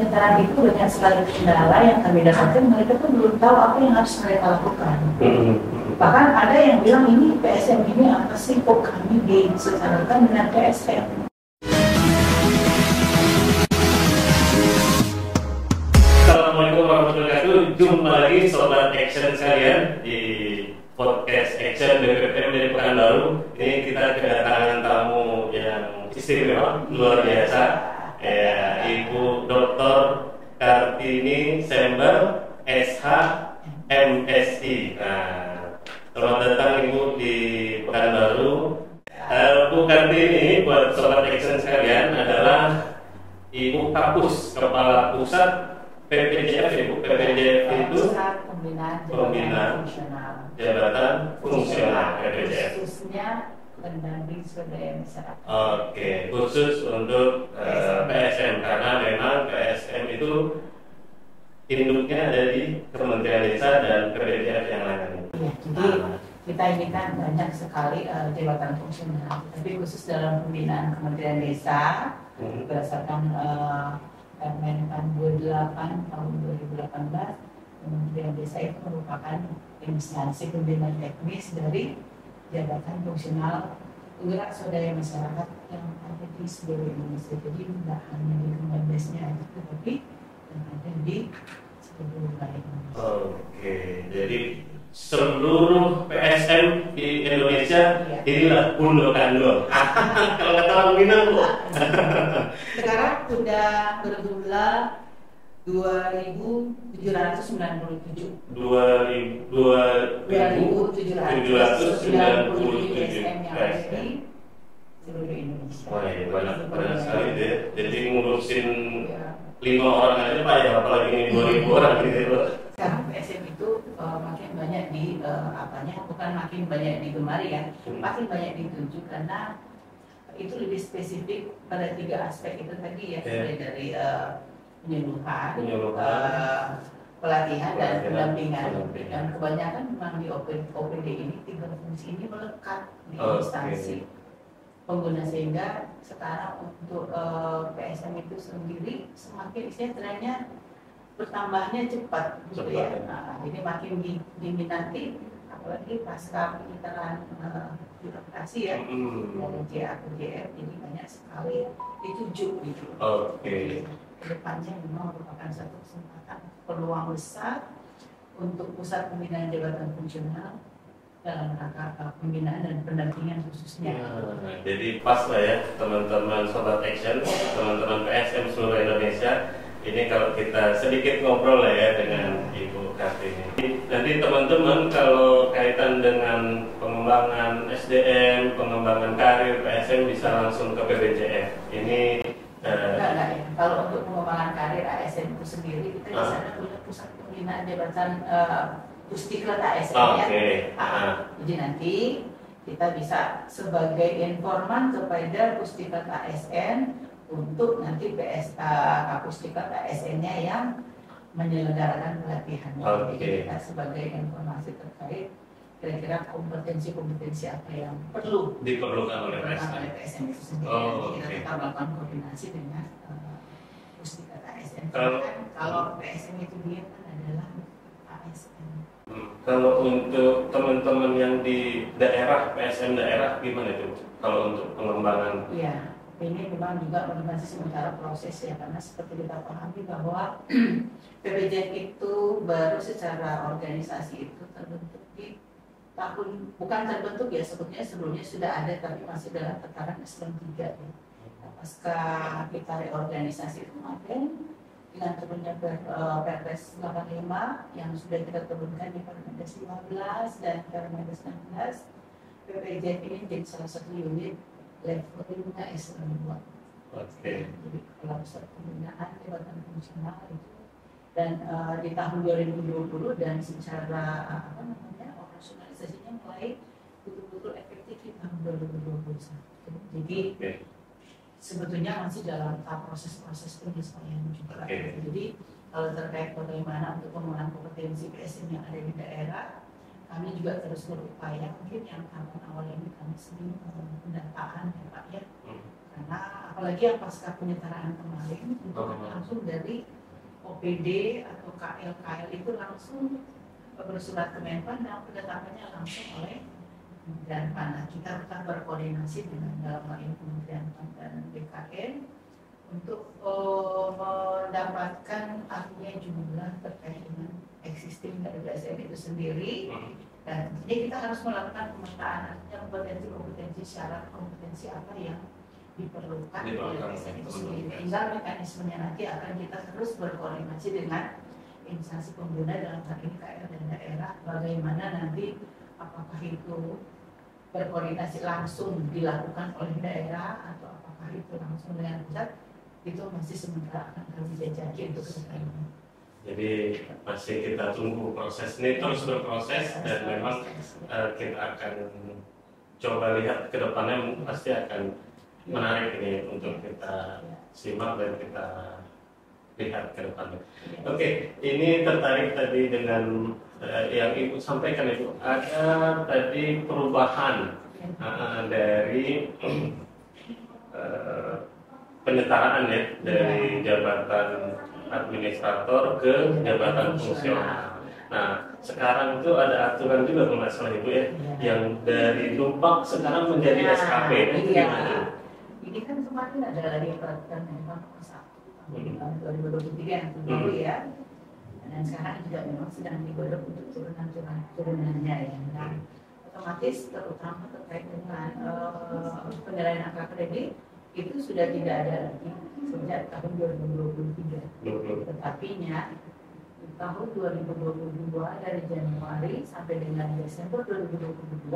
penyetaraan itu banyak sekali kendala yang kami dapatkan, mereka tuh belum tahu apa yang harus mereka lakukan. Bahkan ada yang bilang ini PSM ini apa sih, kok kami disesuaikan dengan PSM. Assalamualaikum warahmatullahi wabarakatuh. Jumpa lagi Sobat Action sekalian di podcast Action BPPM dari Pekanbaru. Ini kita kedatangan tamu yang istimewa, luar biasa, Ibu Dr. Kartini Sember, SH, MSI. Nah, selamat datang Ibu di Pekanbaru. Bu Kartini, buat Sobat Action sekalian, adalah Ibu Kapus, Kepala Pusat PPJF. Ibu PPJF itu Pembinaan Jabatan Fungsional PPJF, khususnya pendamping swadaya masyarakat. Oke, khusus untuk PSM, karena memang PSM itu induknya ada di Kementerian Desa dan PPJF yang lain. Ya, jadi kita ini kan banyak sekali jabatan fungsional, tapi khusus dalam pembinaan Kementerian Desa berdasarkan Permen 28 tahun 2018, Kementerian Desa itu merupakan instansi pembinaan teknis dari jabatan fungsional penggerak swadaya masyarakat yang ada di seluruh Indonesia. Jadi tidak hanya di Kementerian Desa, tetapi yang ada di seluruh wilayah Indonesia. Oke, jadi seluruh PSM di Indonesia inilah Bundokando. Kalau kata orang Minang, Bu. Sekarang sudah berjumlah 2.797 PSM yang ada di seluruh Indonesia. Wah, ya, banyak sekali deh. Jadi ngurusin 5 orang aja Pak ya, apalagi ini 2.000 orang gitu. Sekarang PSM itu makin banyak bukan makin banyak digemari ya, makin banyak dituju karena itu lebih spesifik pada 3 aspek itu tadi ya, mulai dari penyuluhan, pelatihan dan pendampingan. Dan kebanyakan memang di OPD ini 3 fungsi ini melekat di instansi pengguna, sehingga sekarang untuk PSM itu sendiri semakin istilahnya bertambahnya cepat gitu ya. Nah, ini makin diminati, apalagi pasca penyelenggaraan birokrasi ya, dari JA ke JR, ini banyak sekali dituju gitu. Oke. Kedepannya memang merupakan satu kesempatan, peluang besar untuk pusat pembinaan jabatan fungsional dalam rangka pembinaan dan pendampingan khususnya. Jadi pas lah ya teman-teman Sobat Action, teman-teman PSM seluruh Indonesia. Ini kalau kita sedikit ngobrol lah ya dengan Ibu Kartini. Nanti teman-teman kalau kaitan dengan pengembangan SDM, pengembangan karir PSM bisa langsung ke PPJF. Ini enggak ya. Kalau untuk pengembangan karir ASN itu sendiri, kita di sana punya pusat pembinaan jabatan Pusdiklat ASN ya. Jadi nanti kita bisa sebagai informan kepada Pusdiklat ASN untuk nanti Pusdiklat ASN-nya yang menyelenggarakan pelatihan. Jadi kita sebagai informasi terkait kira-kira kompetensi apa yang perlu diperlukan oleh PSM itu sendiri. Jadi kita tetap melakukan koordinasi dengan Pusdiklat ASN. Kalau PSM itu dia kan adalah ASN. Kalau untuk teman-teman yang di daerah, PSM daerah gimana itu? Kalau untuk pengembangan? Iya, ini memang juga masih sementara proses ya, karena seperti kita pahami bahwa PPJF itu baru secara organisasi itu terbentuk di tahun, bukan terbentuk ya, sebelumnya sudah ada tapi masih dalam tataran eselon 3 ya. Pasca kita reorganisasi kemarin dengan turunnya Perpres 85 yang sudah kita turunkan di Permendes 15 dan Permendes 16, PPJF ini jadi salah satu unit levelnya eselon 2. Jadi kalau pusat pembinaan jabatan fungsional itu, dan di tahun 2020 dan secara operasionalisasinya mulai betul-betul efektif di tahun 2021. Jadi sebetulnya masih dalam tahap proses penyesuaian juga. Jadi kalau terkait bagaimana untuk pengembangan kompetensi PSM yang ada di daerah, kami juga terus berupaya. Mungkin yang tahun awal ini kami sering pendataan ya Pak ya, karena apalagi yang pasca penyetaraan kemarin itu langsung dari OPD atau KL itu langsung bersurat ke Menpan dan penetapannya langsung oleh Kementerian PAN. Nah, kita akan berkoordinasi dengan dalam hal ini Kementerian PAN dan BKN untuk mendapatkan artinya jumlah terkait dengan existing dari BSN itu sendiri. Dan jadi kita harus melakukan pemetaan artinya kompetensi syarat kompetensi apa yang diperlukan oleh BSN itu sendiri. Tinggal mekanismenya nanti akan kita terus berkoordinasi dengan instansi pengguna dalam hal ini KL dan daerah, bagaimana nanti apakah itu berkoordinasi langsung dilakukan oleh daerah atau apakah itu langsung dengan pusat, itu masih sementara akan kami jajaki untuk kedepannya. Jadi masih kita tunggu proses ini terus berproses dan memang kita akan coba lihat ke depannya pasti akan menarik ini untuk kita simak dan kita lihat ke depannya. Oke, ini tertarik tadi dengan yang Ibu sampaikan Ibu, ada tadi perubahan dari penyetaraan ya dari jabatan administrator ke jabatan fungsional. Nah, sekarang itu ada aturan juga kalau nggak salah Ibu ya, yang dari Dumpak sekarang menjadi SKP. Iya. Ini kan kemarin ada lagi peraturan memang nomor 1 tahun 2023 yang terbaru ya. Dan sekarang juga memang sedang digodok untuk turunannya ya. Dan otomatis terutama terkait dengan penilaian angka kredit itu sudah tidak ada lagi sejak tahun 2023. Tetapinya di tahun 2022 dari Januari sampai dengan Desember 2022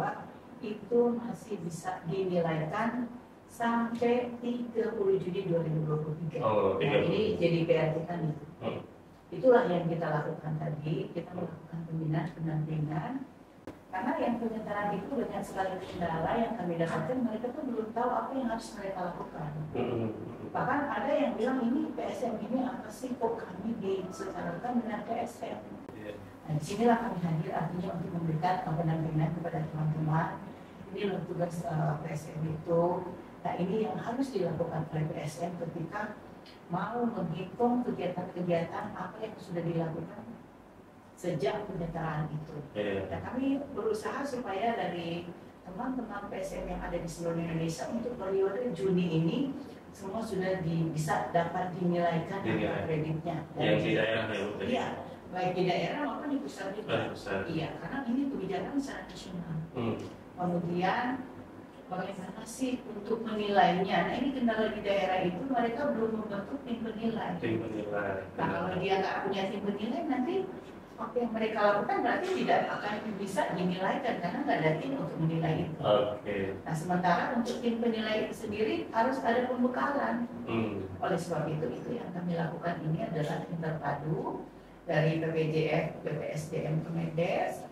itu masih bisa dinilaikan sampai 30 Juni 2023. Nah, ini jadi PR kita nih. Itulah yang kita lakukan tadi, kita melakukan pembinaan pendampingan. Karena yang penyetaraan itu dengan segala kendala yang kami dapatkan, mereka tuh belum tahu apa yang harus mereka lakukan. Bahkan ada yang bilang ini PSM ini apa sih kok kami disetarakan dengan PSM. Nah, disinilah kami hadir artinya untuk memberikan pendampingan kepada teman-teman. Ini loh tugas PSM itu. Nah, ini yang harus dilakukan oleh PSM ketika mau menghitung kegiatan-kegiatan apa yang sudah dilakukan sejak penyetaraan itu. Dan kami berusaha supaya dari teman-teman PSM yang ada di seluruh Indonesia untuk periode Juni ini semua sudah bisa dapat dinilaikan kreditnya. Yang di daerah ya, iya, baik di daerah maupun di pusat juga. Iya, karena ini kebijakan secara nasional. Kemudian bagaimana sih untuk menilainya? Nah, ini kendala di daerah itu mereka belum membentuk tim penilai. Nah, kalau dia nggak punya tim penilai nanti apa yang mereka lakukan berarti tidak akan bisa dinilaikan karena nggak ada tim untuk menilai itu. Nah, sementara untuk tim penilai itu sendiri harus ada pembekalan. Oleh sebab itu yang kami lakukan ini adalah tim terpadu dari BPJF, BPSDM, Kemendes.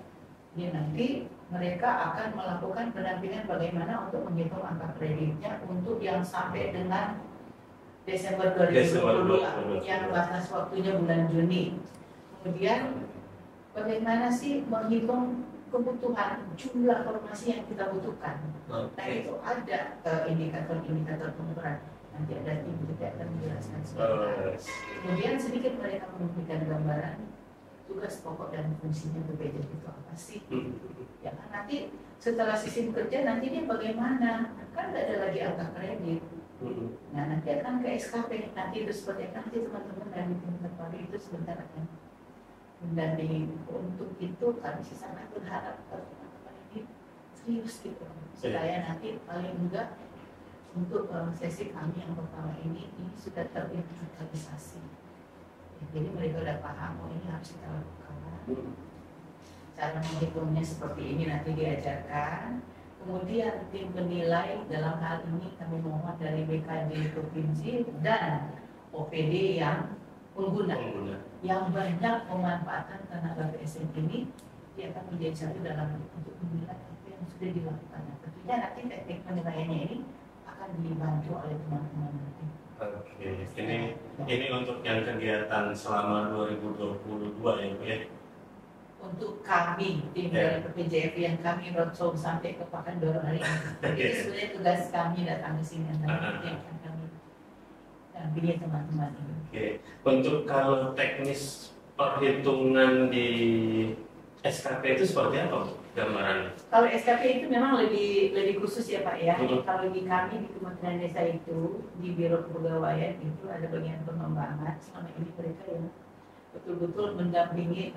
Ini nanti mereka akan melakukan pendampingan bagaimana untuk menghitung angka kreditnya untuk yang sampai dengan Desember 2022 yang batas waktunya bulan Juni. Kemudian bagaimana sih menghitung kebutuhan jumlah formasi yang kita butuhkan. Nah, itu ada indikator-indikator pengukuran. Nanti ada tim juga akan menjelaskan sebentar. Kemudian sedikit mereka memberikan gambaran tugas pokok dan fungsinya BPJS itu apa sih? Ya kan nanti setelah sistem kerja nanti dia bagaimana? Kan tidak ada lagi angka kredit. Nah, nanti akan ke SKP. Nanti itu seperti apa? Nanti teman-teman dari tim terpadu itu sebentar akan mendampingi. Untuk itu kami sangat berharap teman-teman ini serius gitu, supaya nanti paling enggak untuk sesi kami yang pertama ini sudah terdigitalisasi. Jadi mereka sudah paham, oh ini harus kita lakukan. Cara menghitungnya seperti ini nanti diajarkan. Kemudian tim penilai dalam hal ini kami mohon dari BKD Provinsi dan OPD yang pengguna yang banyak memanfaatkan tenaga PSM ini, dia akan menjadi satu dalam untuk menilai apa yang sudah dilakukan. Tentunya nanti teknik penilaiannya ini akan dibantu oleh teman-teman nanti. Oke, ini untuk yang kegiatan selama 2022 ya Bu ya? Untuk kami, tim dari PPJF yang kami roadshow sampai ke Pekanbaru hari ini. Itu sebenarnya tugas kami datang ke sini yang kami dampingi teman-teman ini. Oke. Untuk kalau teknis perhitungan di SKP itu seperti apa Bu, gambarannya? Kalau SKP itu memang lebih khusus ya Pak ya. Hmm. Kalau di kami di Kementerian Desa itu di Biro Kepegawaian itu ada bagian pengembangan. Selama ini mereka yang betul-betul mendampingi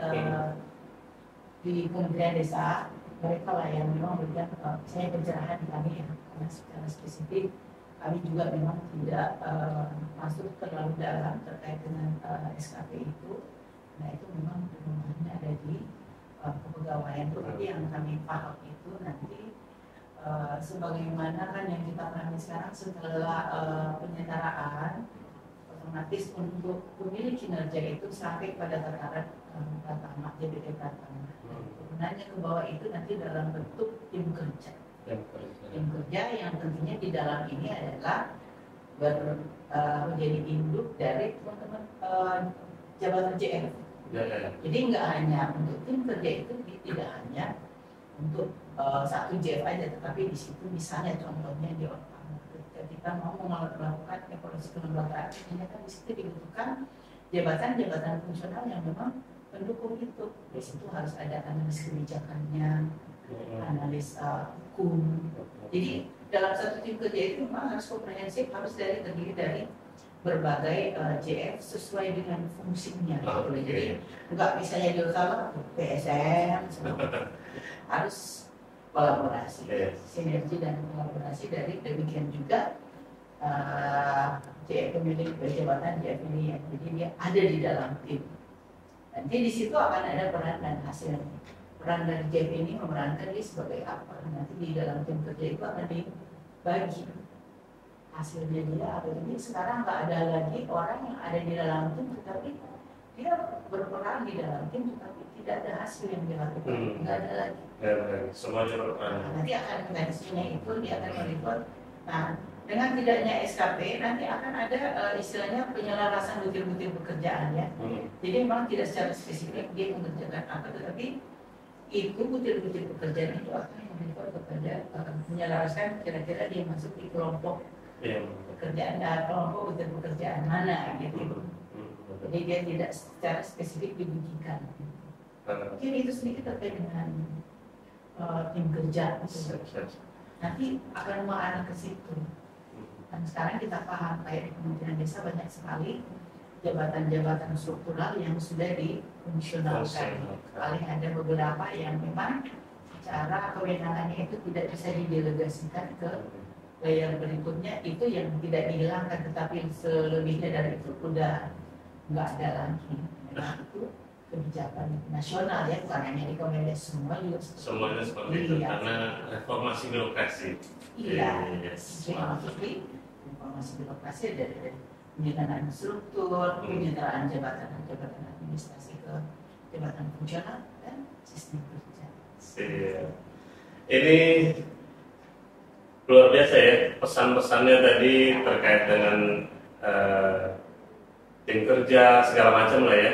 di Kementerian Desa, mereka lah yang memang memberikan saya pencerahan di kami ya, karena secara spesifik kami juga memang tidak masuk terlalu dalam terkait dengan SKP itu. Nah itu memang pengembangannya ada di kepegawaian. Tapi yang kami paham itu nanti sebagaimana kan yang kita pahami sekarang setelah penyetaraan otomatis untuk pemilik kinerja itu sampai pada tataran Pratama, JBT Pratama. Turunannya ke bawah itu nanti dalam bentuk tim kerja. Tim kerja yang tentunya di dalam ini adalah menjadi induk dari teman-teman jabatan JF. Jadi nggak hanya untuk tim kerja itu tidak hanya untuk satu JF aja, tetapi di situ misalnya contohnya di Orpang, ketika kita mau melakukan evaluasi kelembagaan, ternyata di situ dibutuhkan jabatan-jabatan fungsional yang memang pendukung itu. Di situ harus ada analis kebijakannya, analis hukum. Jadi dalam satu tim kerja itu memang harus komprehensif, harus terdiri dari berbagai JF sesuai dengan fungsinya. Jadi enggak misalnya di utama PSM, harus kolaborasi, sinergi dan kolaborasi dari demikian juga JF pemilik jabatan JF ini. Jadi dia ada di dalam tim. Nanti di situ akan ada peran dan hasilnya. Peran dari JF ini memerankan dia sebagai apa? Nanti di dalam tim kerja itu akan dibagi hasilnya dia apa. Jadi sekarang nggak ada lagi orang yang ada di dalam tim tetapi dia berperan di dalam tim tetapi tidak ada hasil yang dilakukan. Nggak ada lagi. Semuanya berperan. Nanti akan mekanismenya itu dia akan meliput. Nah dengan tidaknya SKP nanti akan ada istilahnya penyelarasan butir-butir pekerjaan ya. Jadi memang tidak secara spesifik dia mengerjakan apa, tetapi itu butir-butir pekerjaan itu akan meliput kepada menyelaraskan kira-kira dia masuk di kelompok pekerjaan, kelompok butir pekerjaan mana gitu. Jadi dia tidak secara spesifik dibujikan. Mungkin itu sedikit terkait dengan tim kerja. Nanti akan mengarah ke situ. Dan sekarang kita paham kayak di Kementerian Desa banyak sekali jabatan-jabatan struktural yang sudah difungsionalkan. Paling ada beberapa yang memang secara kewenangannya itu tidak bisa didelegasikan ke layer berikutnya, itu yang tidak dihilangkan, tetapi selebihnya dari itu udah nggak ada lagi. Memang itu kebijakan nasional ya, bukan hanya di Kemendes, semua juga semuanya seperti itu karena reformasi birokrasi. Iya, maksudnya reformasi birokrasi dari penyederhanaan struktur, penyederhanaan jabatan administrasi ke jabatan fungsional dan sistem kerja. Ini luar biasa ya pesan-pesannya tadi terkait dengan tim kerja segala macam lah ya.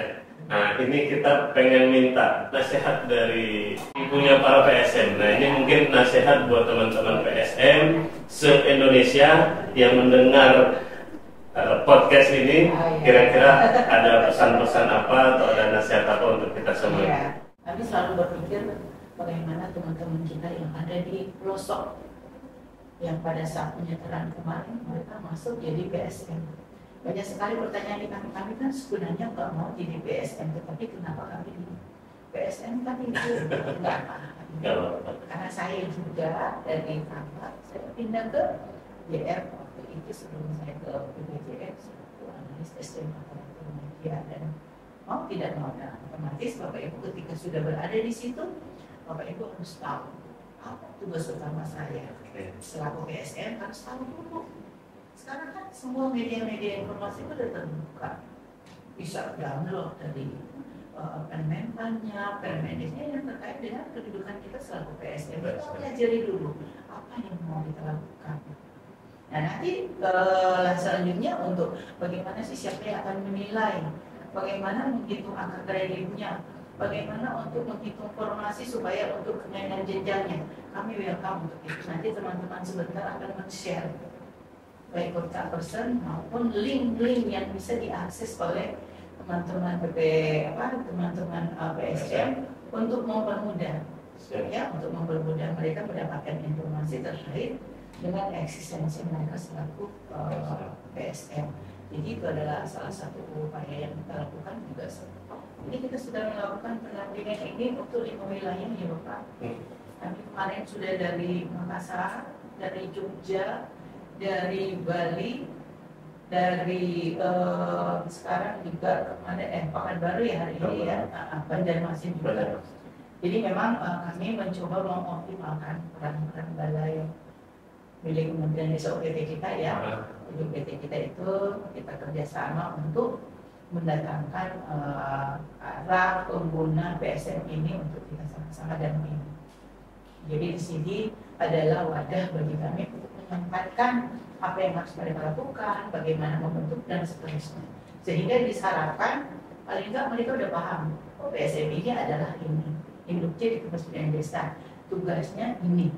Nah ini kita pengen minta nasihat dari ibunya para PSM. Nah ini mungkin nasihat buat teman-teman PSM se-Indonesia yang mendengar podcast ini. Kira-kira ada pesan-pesan apa atau ada nasihat apa untuk kita semua? Ya, kami selalu berpikir bagaimana teman-teman kita yang ada di pelosok, yang pada saat penyetaraan kemarin mereka masuk jadi PSM. Banyak sekali pertanyaan di kami kan sebenarnya nggak mau jadi PSM, tetapi kenapa kami di PSM kan itu nggak apa-apa. Karena saya juga dari Tampak, saya pindah ke JR waktu itu sebelum saya ke BPJS, selaku analis SDM aparatur media, dan mau tidak mau otomatis Bapak Ibu ketika sudah berada di situ, Bapak Ibu harus tahu apa tugas utama saya selaku PSM, harus tahu dulu. Sekarang kan semua media-media informasi itu sudah terbuka, bisa download dari permentannya, permendesnya yang terkait dengan kedudukan kita selaku PSM. Kita pelajari dulu apa yang mau kita lakukan. Nah nanti selanjutnya untuk bagaimana sih siapa yang akan menilai, bagaimana menghitung angka kreditnya, bagaimana untuk menghitung formasi supaya untuk kenaikan jenjangnya. Kami welcome untuk itu. Nanti teman-teman sebentar akan men-share baik kontak person maupun link-link yang bisa diakses oleh teman-teman teman-teman PSM untuk mempermudah untuk mempermudah mereka mendapatkan informasi terkait dengan eksistensi mereka selaku PSM. Jadi itu adalah salah satu upaya yang kita lakukan juga. Jadi kita sudah melakukan pendampingan ini untuk 5 wilayah ya Bapak. Kami kemarin sudah dari Makassar, dari Jogja, dari Bali, dari sekarang juga kemana Pekanbaru ya hari ini ya, Banjarmasin juga. Jadi memang kami mencoba mengoptimalkan peran-peran balai milik Kementerian Desa UPT kita ya. Jadi UPT kita itu kita kerjasama untuk mendatangkan para pengguna PSM ini untuk kita sama-sama dampingi. Jadi di sini adalah wadah bagi kami untuk menyampaikan apa yang harus mereka lakukan, bagaimana membentuk dan seterusnya. Sehingga diharapkan paling enggak mereka udah paham, oh PSM ini adalah ini. Induknya di Kementerian Desa, tugasnya ini.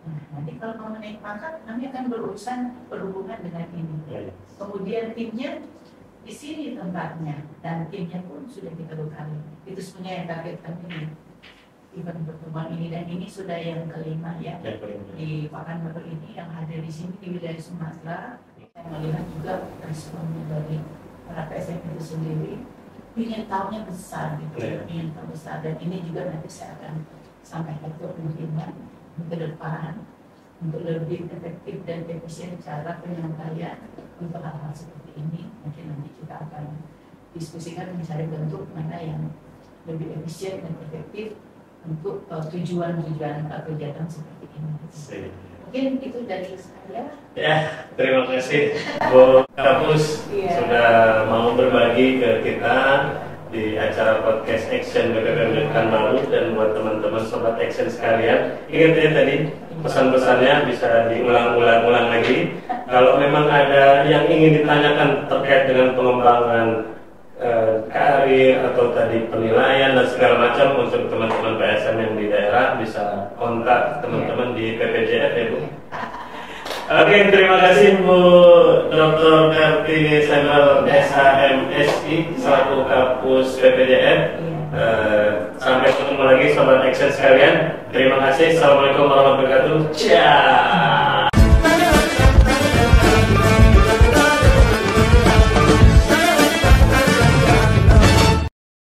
Nah, nanti kalau mau menaik pangkat, kami akan berurusan berhubungan dengan ini. Kemudian timnya di sini tempatnya, dan timnya pun sudah kita bekali. Itu sebenarnya yang target kami event pertemuan ini, dan ini sudah yang kelima ya di Pekanbaru ini yang hadir di sini di wilayah Sumatera. Saya melihat juga respon dari para PSM itu sendiri. Ingin tahunya besar gitu, ingin tahu besar, dan ini juga nanti saya akan sampaikan ke pimpinan ke depan untuk lebih efektif dan efisien cara penyampaian untuk hal-hal seperti ini. Mungkin nanti kita akan diskusikan mencari bentuk mana yang lebih efisien dan efektif untuk tujuan-tujuan kegiatan seperti ini. Mungkin itu dari saya. Ya, terima kasih Bu Kapus sudah mau berbagi ke kita di acara podcast Action BPPM Pekanbaru. Dan buat teman-teman sobat Action sekalian, ingat ya tadi pesan-pesannya bisa diulang-ulang lagi. Kalau memang ada yang ingin ditanyakan terkait dengan pengembangan karir atau tadi penilaian dan segala macam untuk teman-teman PSM yang di daerah, bisa kontak teman-teman di PPJF ya Bu. Oke, terima kasih Bu Dr. Kartini Samuel SHMSI selaku Kapus PPJF. Sampai ketemu lagi sobat Action sekalian. Terima kasih. Assalamualaikum warahmatullahi wabarakatuh. Ciao.